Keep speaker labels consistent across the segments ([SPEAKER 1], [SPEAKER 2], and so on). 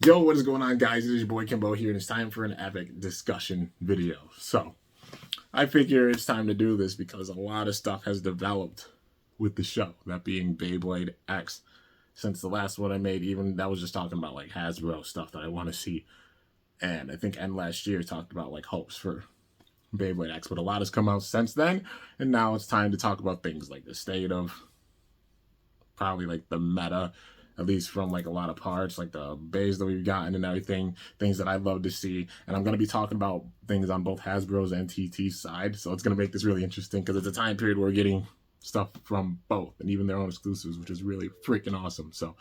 [SPEAKER 1] Yo, what is going on, guys? It is your boy Kimbo here, and it's time for an epic discussion video. So, I figure it's time to do this because a lot of stuff has developed with the show, that being Beyblade X. Since the last one I made, even that was just talking about like Hasbro stuff that I want to see. And I think end last year talked about like hopes for Beyblade X, but a lot has come out since then, and now it's time to talk about things like the state of probably like the meta, at least from like a lot of parts, like the bays that we've gotten and everything, things that I'd love to see. And I'm going to be talking about things on both Hasbro's and TT's side. So it's going to make this really interesting because it's a time period where we're getting stuff from both and even their own exclusives, which is really freaking awesome. So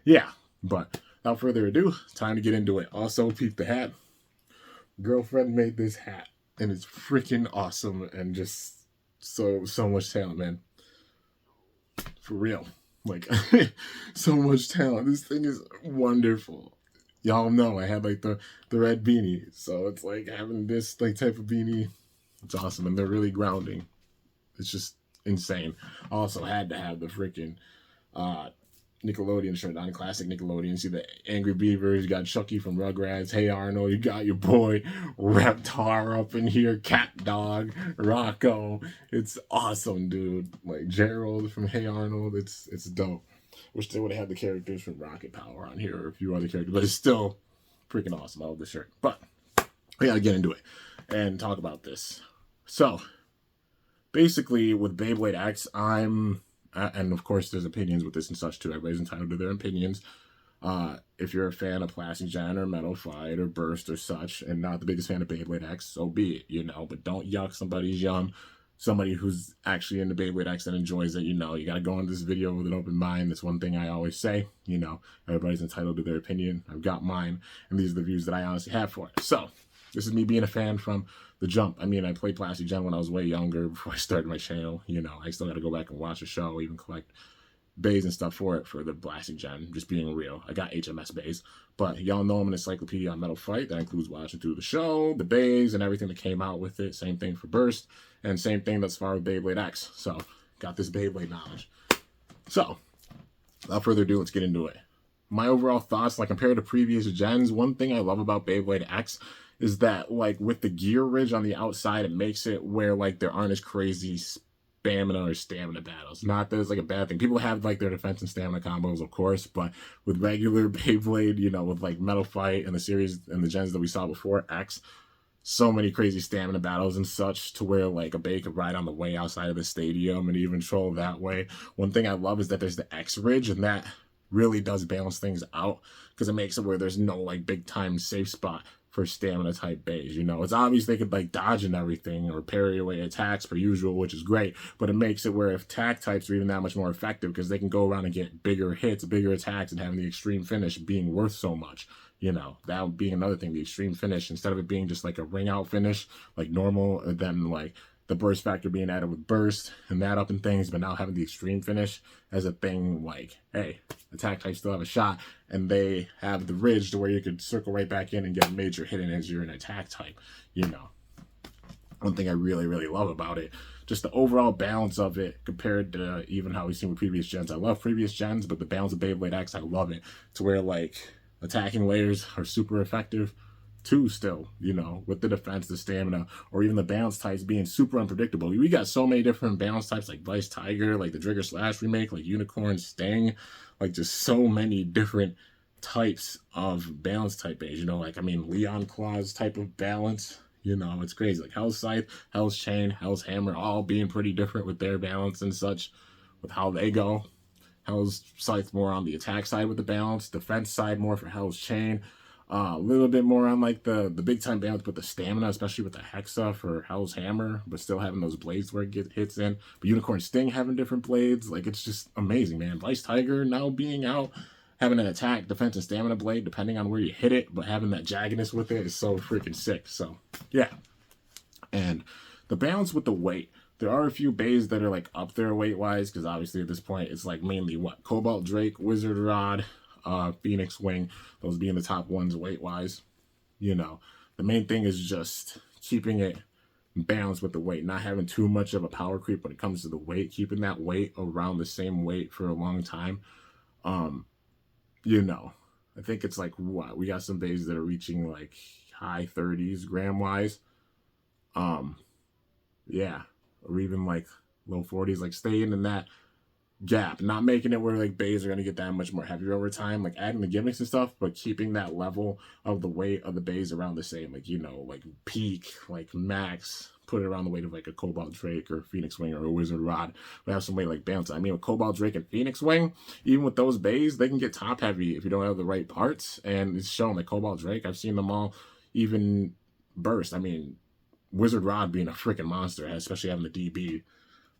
[SPEAKER 1] yeah, but without further ado, time to get into it. Also, peep the hat. Girlfriend made this hat and it's freaking awesome and just so much talent, man. For real. Like, so much talent. This thing is wonderful. Y'all know I had like the red beanie, so it's like having this like type of beanie. It's awesome, and they're really grounding. It's just insane. Also had to have the freaking Nickelodeon shirt on, classic Nickelodeon. See the Angry Beavers, you got Chucky from Rugrats, Hey Arnold, you got your boy Reptar up in here, Cat Dog, Rocco. It's awesome, dude. Like Gerald from Hey Arnold, it's dope. Wish they would have had the characters from Rocket Power on here or a few other characters, but it's still freaking awesome. I love the shirt. But we gotta get into it and talk about this. So basically with Beyblade X, and of course there's opinions with this and such too. Everybody's entitled to their opinions. If you're a fan of Plastic Giant or Metal Fight or Burst or such, and not the biggest fan of Beyblade X, so be it, you know. But don't yuck somebody's yum. Somebody who's actually into Beyblade X and enjoys it, you know. You gotta go into this video with an open mind. That's one thing I always say, you know. Everybody's entitled to their opinion. I've got mine, and these are the views that I honestly have for it. So, this is me being a fan from the jump. I mean, I played Plastic Gen when I was way younger before I started my channel. You know, I still got to go back and watch the show, even collect bays and stuff for it for the Plastic Gen, just being real. I got HMS bays, but y'all know I'm an encyclopedia on Metal Fight. That includes watching through the show, the bays, and everything that came out with it. Same thing for Burst, and same thing that's far with Beyblade X. So, got this Beyblade knowledge. So, without further ado, let's get into it. My overall thoughts, like compared to previous gens, one thing I love about Beyblade X is that, like, with the gear ridge on the outside, it makes it where, like, there aren't as crazy stamina or stamina battles. Not that it's, like, a bad thing. People have, like, their defense and stamina combos, of course, but with regular Beyblade, you know, with, like, Metal Fight and the series and the gens that we saw before, X, so many crazy stamina battles and such to where, like, a bay could ride on the way outside of the stadium and even troll that way. One thing I love is that there's the X ridge, and that really does balance things out because it makes it where there's no, like, big-time safe spot for stamina type bays. You know, it's obvious they could like dodge and everything or parry away attacks per usual, which is great, but it makes it where attack types are even that much more effective because they can go around and get bigger hits, bigger attacks, and having the extreme finish being worth so much. You know, that would be another thing, the extreme finish, instead of it being just like a ring out finish like normal, and then like the burst factor being added with burst and that up and things, but now having the extreme finish as a thing, like, hey, attack types still have a shot, and they have the ridge to where you could circle right back in and get a major hit in as you're an attack type, you know. One thing I really, really love about it, just the overall balance of it compared to even how we've seen with previous gens. I love previous gens, but the balance of Beyblade X, I love it, to where, like, attacking layers are super effective, too, still, you know, with the defense, the stamina, or even the balance types being super unpredictable. We got so many different balance types, like Vice Tiger, like the Trigger Slash remake, like Unicorn Sting, like just so many different types of balance type bays, you know, like, I mean, Leon Claw's type of balance, you know, it's crazy. Like Hell's Scythe, Hell's Chain, Hell's Hammer, all being pretty different with their balance and such, with how they go. Hell's Scythe more on the attack side with the balance, defense side more for Hell's Chain. A little bit more on like the big time balance, but the stamina, especially with the Hexa for Hell's Hammer, but still having those blades where it gets hits in. But Unicorn Sting having different blades, like it's just amazing, man. Vice Tiger now being out, having an attack, defense, and stamina blade depending on where you hit it, but having that jaggedness with it is so freaking sick. So yeah, and the balance with the weight. There are a few bays that are like up there weight wise, because obviously at this point it's like mainly what Cobalt Drake, Wizard Rod, Phoenix Wing, those being the top ones weight wise. You know, the main thing is just keeping it balanced with the weight, not having too much of a power creep when it comes to the weight, keeping that weight around the same weight for a long time. You know, I think it's like, what, we got some bays that are reaching like high 30s gram wise. Yeah, or even like low 40s, like staying in that gap, not making it where like bays are going to get that much more heavier over time, like adding the gimmicks and stuff, but keeping that level of the weight of the bays around the same, like, you know, like peak, like max, put it around the weight of like a Cobalt Drake or Phoenix Wing or a Wizard Rod, but have some weight like balance. I mean, with Cobalt Drake and Phoenix Wing, even with those bays, they can get top heavy if you don't have the right parts, and it's shown. Like Cobalt Drake, I've seen them all even burst. I mean, Wizard Rod being a freaking monster, especially having the DB.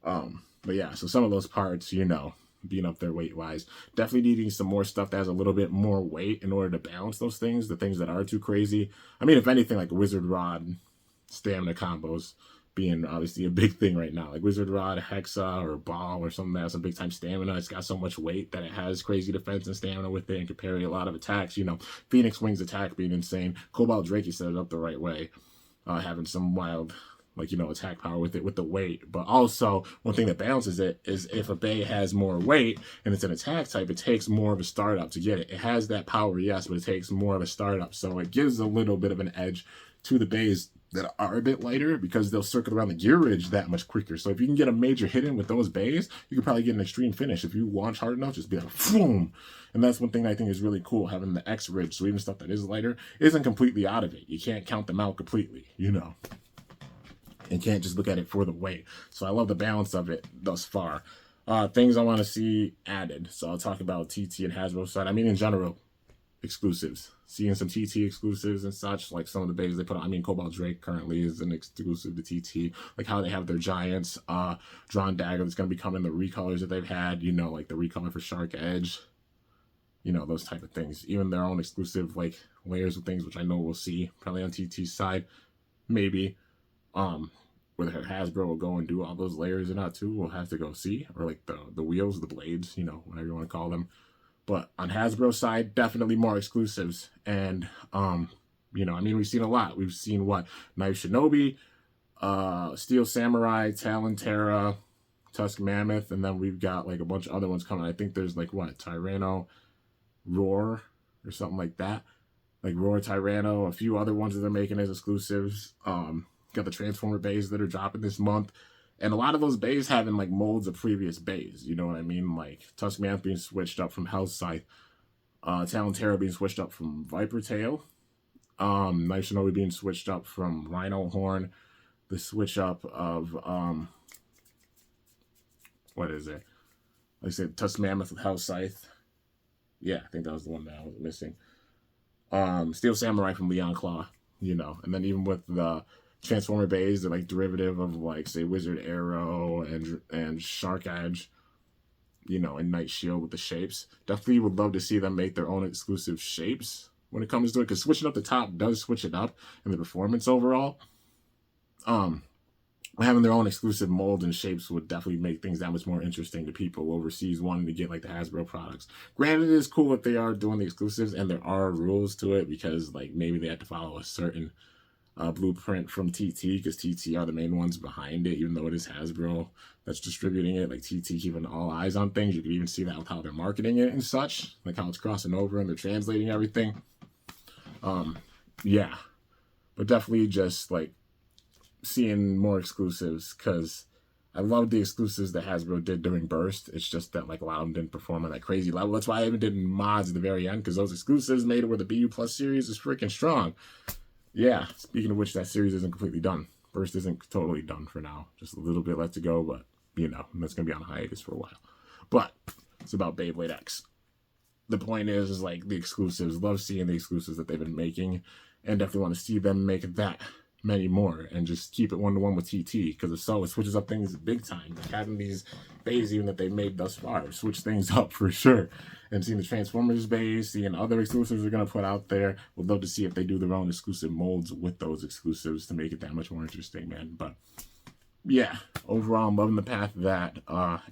[SPEAKER 1] But yeah, so some of those parts, you know, being up there weight wise, definitely needing some more stuff that has a little bit more weight in order to balance those things, the things that are too crazy. I mean, if anything, like Wizard Rod stamina combos being obviously a big thing right now, like Wizard Rod, Hexa, or Ball, or something that has some big time stamina. It's got so much weight that it has crazy defense and stamina with it and can parry a lot of attacks. You know, Phoenix Wing's attack being insane. Cobalt Drake, you set it up the right way, having some wild, like, you know, attack power with it, with the weight. But also, one thing that balances it is if a bay has more weight and it's an attack type, it takes more of a startup to get it. It has that power, yes, but it takes more of a startup. So it gives a little bit of an edge to the bays that are a bit lighter, because they'll circle around the gear ridge that much quicker. So if you can get a major hit in with those bays, you could probably get an extreme finish. If you launch hard enough, just be like, boom. And that's one thing I think is really cool, having the X ridge. So even stuff that is lighter isn't completely out of it. You can't count them out completely, you know, and can't just look at it for the weight. So I love the balance of it thus far. Things I want to see added. So I'll talk about TT and Hasbro side. I mean, in general, exclusives. Seeing some TT exclusives and such, like some of the babies they put on. I mean, Cobalt Drake currently is an exclusive to TT. Like how they have their Giants, Drawn Dagger that's going to be coming, the recolors that they've had, you know, like the recolor for Shark Edge, you know, those type of things. Even their own exclusive, like, layers of things, which I know we'll see probably on TT's side. Maybe. Whether Hasbro will go and do all those layers or not too, we'll have to go see. Or like the wheels, the blades, you know, whatever you want to call them. But on Hasbro side, definitely more exclusives. And, you know, I mean, we've seen a lot. We've seen what? Knife Shinobi, Steel Samurai, Talon Terra, Tusk Mammoth, and then we've got like a bunch of other ones coming. I think there's like what? Tyranno, Roar, or something like that. Like Roar, Tyranno, a few other ones that they're making as exclusives. Got the Transformer bays that are dropping this month. And a lot of those bays having like molds of previous bays. You know what I mean? Like Tusk Mammoth being switched up from Hell's Scythe. Talon Terra being switched up from Viper Tail. Knife Shinobi being switched up from Rhino Horn. The switch up of, what is it? Like I said, Tusk Mammoth with Hell's Scythe. Yeah, I think that was the one that I was missing. Steel Samurai from Leon Claw, you know. And then even with the Transformer bays, they're like derivative of like, say, Wizard Arrow and Shark Edge, you know, and Night Shield with the shapes. Definitely would love to see them make their own exclusive shapes when it comes to it, because switching up the top does switch it up in the performance overall. Having their own exclusive molds and shapes would definitely make things that much more interesting to people overseas wanting to get like the Hasbro products. Granted, it is cool if they are doing the exclusives and there are rules to it, because like maybe they have to follow a certain blueprint from TT, because TT are the main ones behind it, even though it is Hasbro that's distributing it. Like TT keeping all eyes on things. You can even see that with how they're marketing it and such, like how it's crossing over and they're translating everything. Yeah, but definitely just like seeing more exclusives, because I love the exclusives that Hasbro did during Burst. It's just that like a lot of them didn't perform on that crazy level. That's why I even did mods at the very end, because those exclusives made it where the BU Plus series is freaking strong. Yeah, speaking of which, that series isn't completely done. Burst isn't totally done for now. Just a little bit left to go, but, you know, that's going to be on hiatus for a while. But it's about Beyblade X. The point is like the exclusives. Love seeing the exclusives that they've been making, and definitely want to see them make that many more and just keep it one-to-one with TT, because if so, it switches up things big time. Like having these bays even that they've made thus far switch things up for sure. And seeing the Transformers bays, seeing other exclusives they're going to put out there, would love to see if they do their own exclusive molds with those exclusives to make it that much more interesting, man. But yeah, overall, I'm loving the path that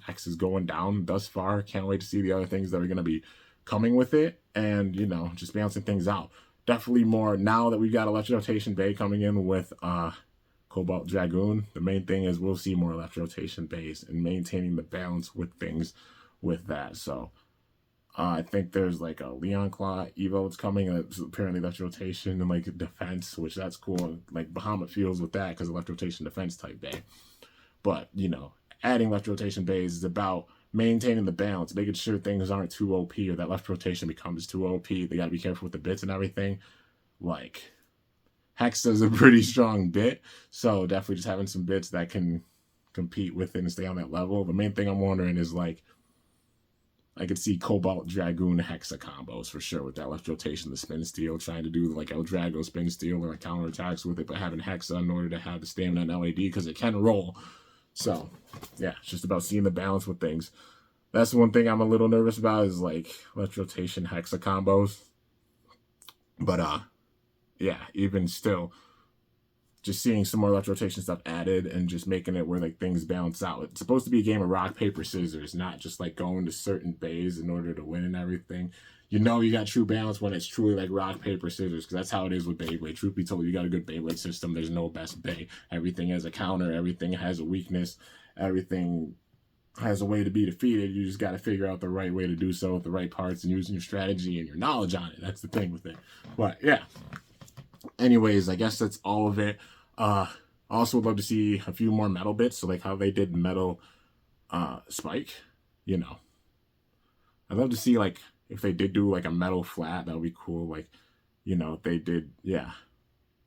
[SPEAKER 1] X is going down thus far. Can't wait to see the other things that are going to be coming with it, and, you know, just balancing things out. Definitely more now that we've got a left rotation bay coming in with Cobalt Dragoon. The main thing is we'll see more left rotation bays and maintaining the balance with things with that. So I think there's like a Leon Claw Evo that's coming. It's apparently left rotation and like defense, which that's cool. Like Bahamut feels with that because of left rotation defense type bay. But, you know, adding left rotation bays is about maintaining the balance, making sure things aren't too OP or that left rotation becomes too OP. They got to be careful with the bits and everything. Like, Hexa's a pretty strong bit, so definitely just having some bits that can compete with it and stay on that level. The main thing I'm wondering is, like, I could see Cobalt Dragoon Hexa combos for sure with that left rotation, the spin steel, trying to do like El Drago spin steel or like counterattacks with it, but having Hexa in order to have the stamina and LAD because it can roll. So, yeah, it's just about seeing the balance with things. That's the one thing I'm a little nervous about is like left rotation Hexa combos. But, yeah, even still, just seeing some more left rotation stuff added and just making it where like things balance out. It's supposed to be a game of rock, paper, scissors, not just like going to certain bays in order to win and everything. You know you got true balance when it's truly like rock, paper, scissors, because that's how it is with Beyblade. Truth be told, you got a good Beyblade system. There's no best bay. Everything has a counter. Everything has a weakness. Everything has a way to be defeated. You just got to figure out the right way to do so with the right parts and using your strategy and your knowledge on it. That's the thing with it. But yeah. Anyways, I guess that's all of it. Also would love to see a few more metal bits, so like how they did metal spike, you know. I'd love to see like if they did do like a metal flat, that would be cool. Like, you know, if they did, yeah.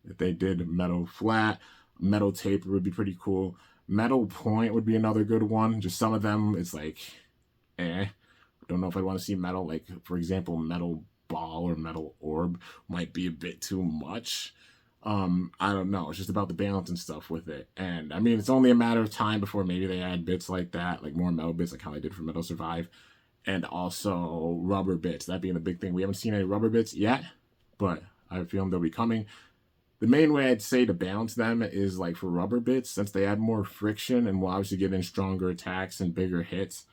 [SPEAKER 1] If they did metal flat, metal taper would be pretty cool. Metal point would be another good one. Just some of them, it's like, don't know if I want to see metal, like for example, metal ball or metal orb might be a bit too much. I don't know. It's just about the balance and stuff with it. And I mean, it's only a matter of time before maybe they add bits like that, like more metal bits, like how they did for Metal Survive, and also rubber bits. That being the big thing. We haven't seen any rubber bits yet, but I have a feeling they'll be coming. The main way I'd say to balance them is like for rubber bits, since they add more friction and will obviously get in stronger attacks and bigger hits,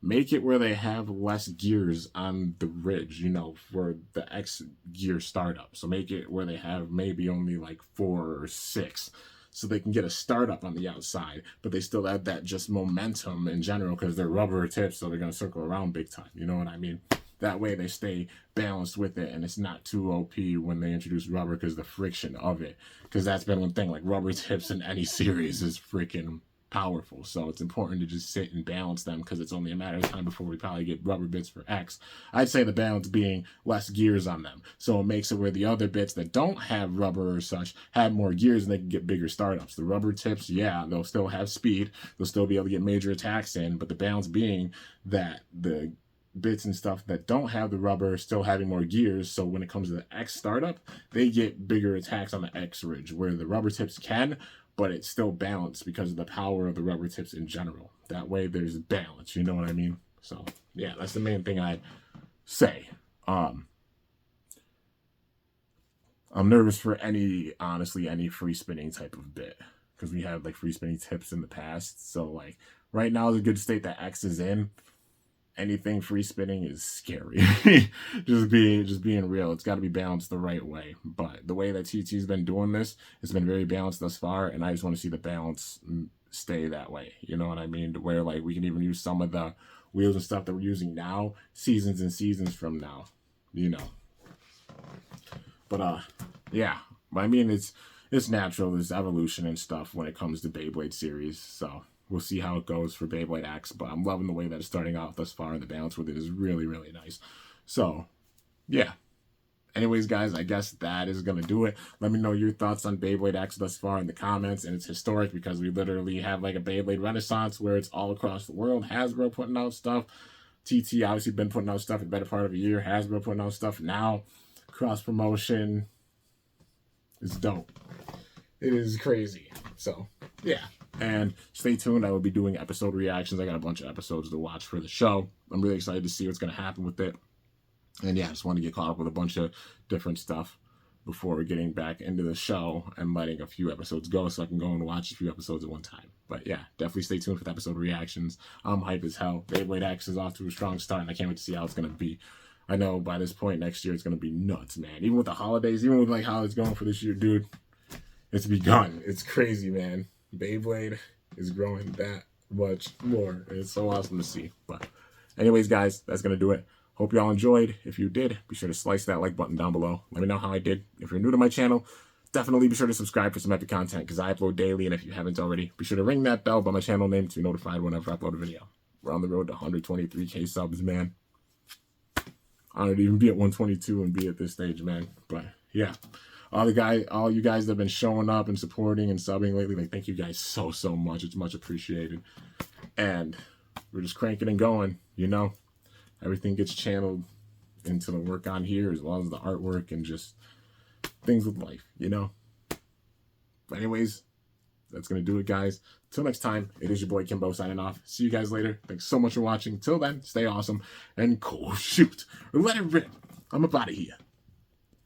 [SPEAKER 1] make it where they have less gears on the ridge, you know, for the X gear startup. So make it where they have maybe only like 4 or 6, so they can get a startup on the outside, but they still have that just momentum in general because they're rubber tips, so they're going to circle around big time. You know what I mean? That way they stay balanced with it, and it's not too OP when they introduce rubber because the friction of it. Because that's been one thing, like rubber tips in any series is freaking powerful, so it's important to just sit and balance them because it's only a matter of time before we probably get rubber bits for X. I'd say the balance being less gears on them, so it makes it where the other bits that don't have rubber or such have more gears and they can get bigger startups. The rubber tips, yeah, they'll still have speed, they'll still be able to get major attacks in, but the balance being that the bits and stuff that don't have the rubber still having more gears, so when it comes to the X startup, they get bigger attacks on the X ridge, where the rubber tips can, but it's still balanced because of the power of the rubber tips in general. That way there's balance, you know what I mean? So yeah, that's the main thing I'd say. I'm nervous for honestly any free spinning type of bit, because we had like free spinning tips in the past, so like right now is a good state that X is in. Anything free spinning is scary. just being real. It's got to be balanced the right way. But the way that TT's been doing this, it's been very balanced thus far, and I just want to see the balance stay that way. You know what I mean? Where like we can even use some of the wheels and stuff that we're using now, seasons and seasons from now. You know. But yeah. I mean, it's natural. There's evolution and stuff when it comes to Beyblade series. So we'll see how it goes for Beyblade X, but I'm loving the way that it's starting out thus far, and the balance with it is really, really nice. So, yeah. Anyways, guys, I guess that is going to do it. Let me know your thoughts on Beyblade X thus far in the comments, and it's historic because we literally have like a Beyblade renaissance where it's all across the world. Hasbro putting out stuff. TT obviously been putting out stuff for the better part of a year. Hasbro putting out stuff now. Cross-promotion is dope. It is crazy. So, yeah. And stay tuned. I will be doing episode reactions. I got a bunch of episodes to watch for the show. I'm really excited to see what's going to happen with it. And yeah, I just want to get caught up with a bunch of different stuff before getting back into the show and letting a few episodes go so I can go and watch a few episodes at one time. But yeah, definitely stay tuned for the episode reactions. I'm hype as hell. Beyblade X is off to a strong start, and I can't wait to see how it's going to be. I know by this point next year it's going to be nuts, man. Even with the holidays, even with like how it's going for this year, dude, it's begun. It's crazy, man. Beyblade is growing that much more. It's so awesome to see. But anyways, guys, that's going to do it. Hope y'all enjoyed. If you did, be sure to slice that like button down below. Let me know how I did. If you're new to my channel, definitely be sure to subscribe for some epic content because I upload daily. And if you haven't already, be sure to ring that bell by my channel name to be notified whenever I upload a video. We're on the road to 123K subs, man. I don't even be at 122 and be at this stage, man. But yeah, all you guys that have been showing up and supporting and subbing lately, like, thank you guys so much. It's much appreciated. And we're just cranking and going, you know. Everything gets channeled into the work on here as well as the artwork and just things with life, you know. But anyways, that's going to do it, guys. Till next time, it is your boy Kimbo signing off. See you guys later. Thanks so much for watching. Till then, stay awesome and cool shoot. Or let it rip. I'm up out of here.